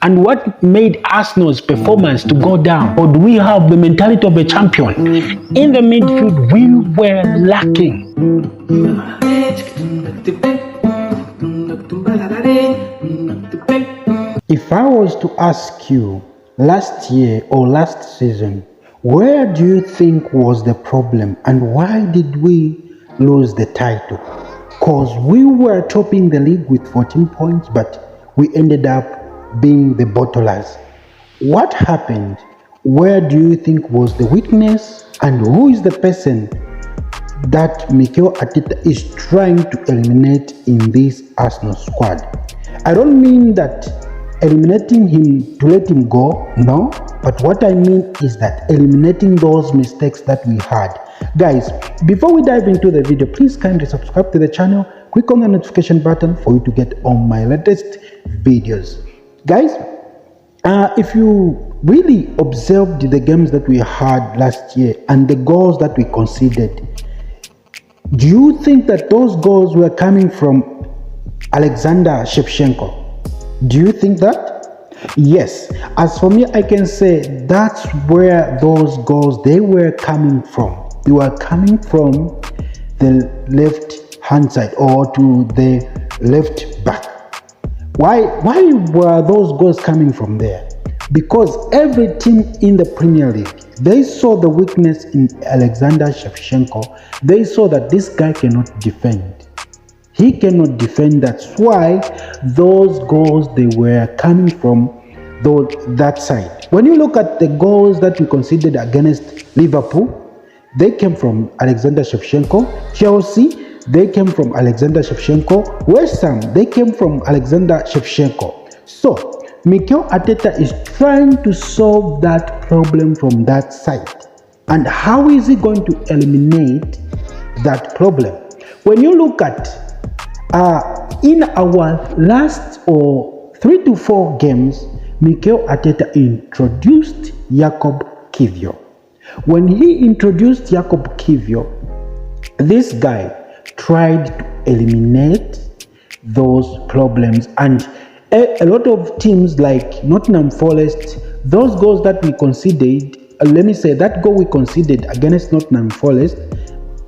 And what made Arsenal's performance to go down? Or do we have the mentality of a champion? In the midfield, we were lacking. If I was to ask you last year or last season, where do you think was the problem and why did we lose the title? Because we were topping the league with 14 points, but we ended up being the bottlers. What happened? Where do you think was the weakness? And who is the person that Mikel Arteta is trying to eliminate in this Arsenal squad? I don't mean that eliminating him to let him go, no, but what I mean is that eliminating those mistakes that we had. Guys, before we dive into the video, please kindly subscribe to the channel, click on the notification button for you to get all my latest videos. Guys, if you really observed the games that we had last year and the goals that we conceded, do you think that those goals were coming from Alexander Zinchenko? Do you think that? Yes. As for me, I can say that's where those goals, they were coming from. They were coming from the left hand side or to the left back. Why were those goals coming from there? Because every team in the Premier League, they saw the weakness in Alexander Zinchenko. They saw that this guy cannot defend. He cannot defend. That's why those goals, they were coming from that side. When you look at the goals that we conceded against Liverpool, they came from Alexander Zinchenko. Chelsea, they came from Alexander Zinchenko. West Ham, they came from Alexander Zinchenko. So Mikel Arteta is trying to solve that problem from that side. And how is he going to eliminate that problem? When you look at in our last 3 to 4 games, Mikel Arteta introduced Jacob Kiwior. When he introduced Jacob Kiwior, this guy tried to eliminate those problems, and a lot of teams like Nottingham Forest, those goals that we conceded, let me say that goal we conceded against Nottingham Forest,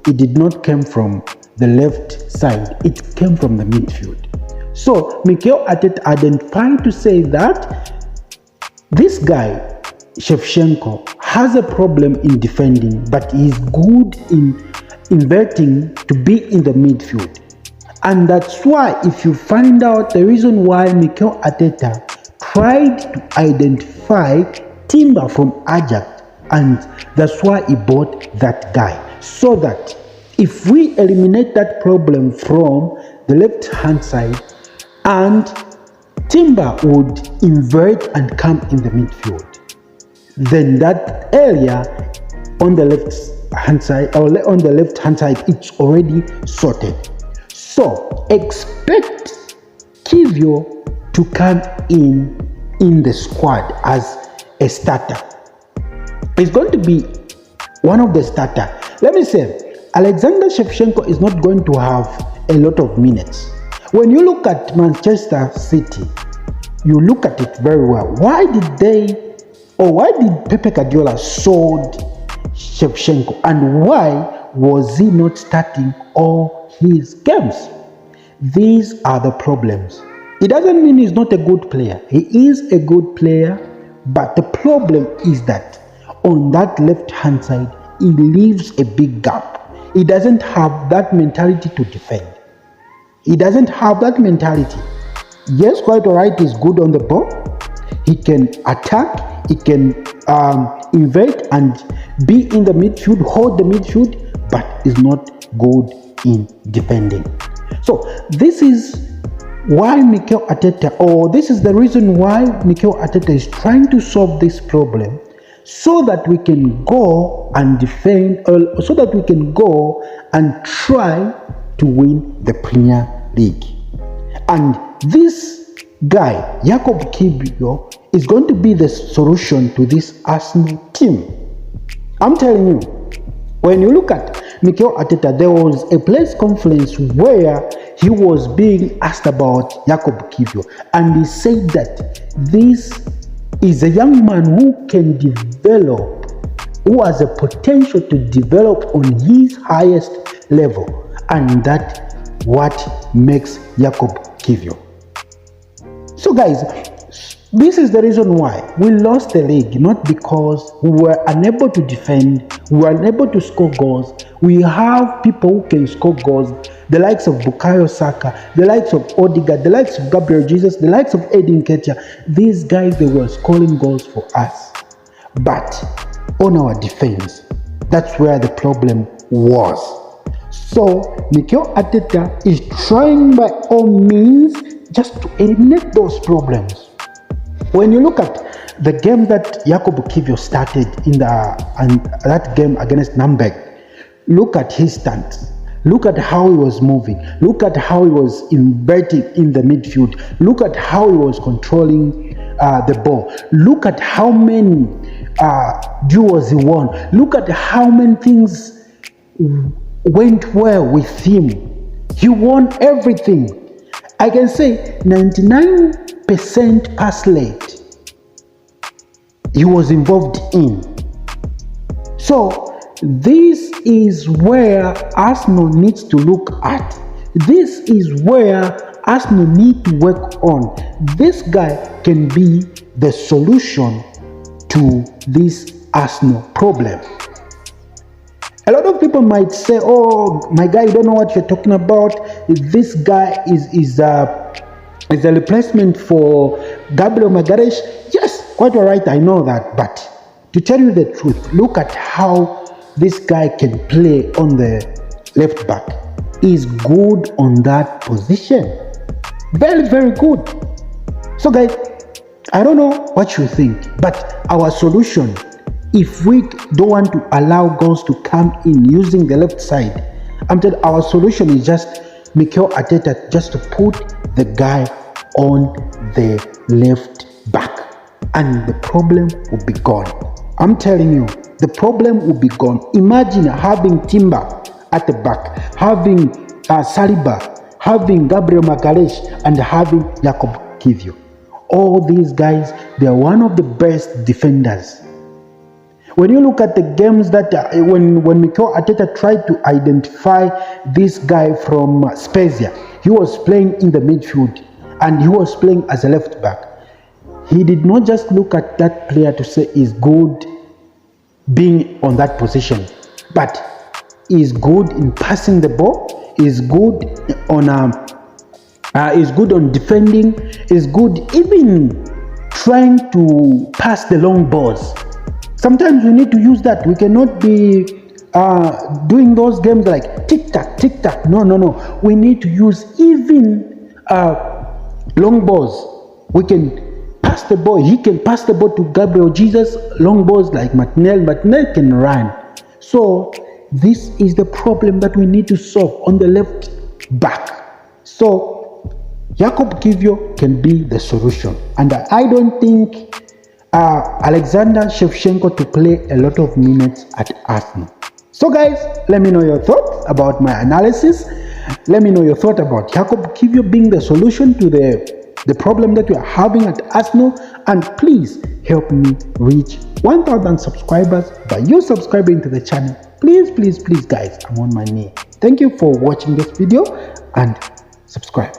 it did not come from the left side, it came from the midfield. So Mikel Arteta identified to say that this guy Zinchenko has a problem in defending, but he's good in inverting to be in the midfield. And that's why, if you find out the reason why Mikel Arteta tried to identify Timber from Ajax, and that's why he bought that guy, so that if we eliminate that problem from the left hand side and Timber would invert and come in the midfield, then that area on the left hand side it's already sorted. So expect Kiwior to come in the squad as a starter. He's going to be one of the starter. Let me say, Alexander Zinchenko is not going to have a lot of minutes. When you look at Manchester City, you look at it very well. Why did Pep Guardiola sold Zinchenko, and why was he not starting all his games? These are the problems. It doesn't mean he's not a good player. He is a good player, but the problem is that on that left hand side, he leaves a big gap. He doesn't have that mentality to defend. He doesn't have that mentality. Yes, quite alright, he's good on the ball. He can attack, he can invade and be in the midfield, hold the midfield, but is not good in defending. So this is why Mikel Arteta, or this is the reason why Mikel Arteta is trying to solve this problem, so that we can go and defend, so that we can go and try to win the Premier League. And this guy, Jacob Kiwior, is going to be the solution to this Arsenal team. I'm telling you, when you look at Mikel Arteta, there was a press conference where he was being asked about Jacob Kiwior, and he said that this is a young man who can develop, who has a potential to develop on his highest level, and that what makes Jakob Kiwior. So guys, this is the reason why we lost the league, not because we were unable to defend, we were unable to score goals. We have people who can score goals, the likes of Bukayo Saka, the likes of Odegaard, the likes of Gabriel Jesus, the likes of Edin Ketia. These guys, they were scoring goals for us. But on our defense, that's where the problem was. So Mikel Arteta is trying by all means just to eliminate those problems. When you look at the game that Jakob Kiwior started in that game against Nürnberg, look at his stance. Look at how he was moving. Look at how he was inverting in the midfield. Look at how he was controlling the ball. Look at how many duels he won. Look at how many things went well with him. He won everything. I can say 99% pass late he was involved in. So this is where Arsenal needs to look at. This is where Arsenal need to work on. This guy can be the solution to this Arsenal problem. A lot of people might say, oh my guy, you don't know what you're talking about. This guy is a replacement for Gabriel Magalhaes. Yes, quite all right, I know that. But to tell you the truth, look at how this guy can play on the left back. He's good on that position. Very, very good. So guys, I don't know what you think, but our solution, if we don't want to allow goals to come in using the left side, our solution is just Mikel Arteta just to put the guy on the left back, and the problem will be gone. I'm telling you, the problem will be gone. Imagine having Timber at the back, having Saliba, having Gabriel Magalhaes, and having Jakob Kiwior. All these guys, they are one of the best defenders. When you look at the games that when Mikel Arteta tried to identify this guy from Spezia, he was playing in the midfield and he was playing as a left back. He did not just look at that player to say he's good being on that position, but he's good in passing the ball, he's good on defending, he's good even trying to pass the long balls. Sometimes we need to use that. We cannot be doing those games like tic-tac, tic-tac. No. We need to use even long balls. We can pass the ball. He can pass the ball to Gabriel Jesus. Long balls like Martinelli. Martinelli can run. So this is the problem that we need to solve on the left back. So Jakob Kiwior can be the solution. And I don't think Alexander Zinchenko to play a lot of minutes at Arsenal. So guys, let me know your thoughts about my analysis. Let me know your thought about Jakob Kiwior being the solution to the problem that we are having at Arsenal. And please help me reach 1,000 subscribers by you subscribing to the channel. Please guys, I'm on my knee. Thank you for watching this video and subscribe.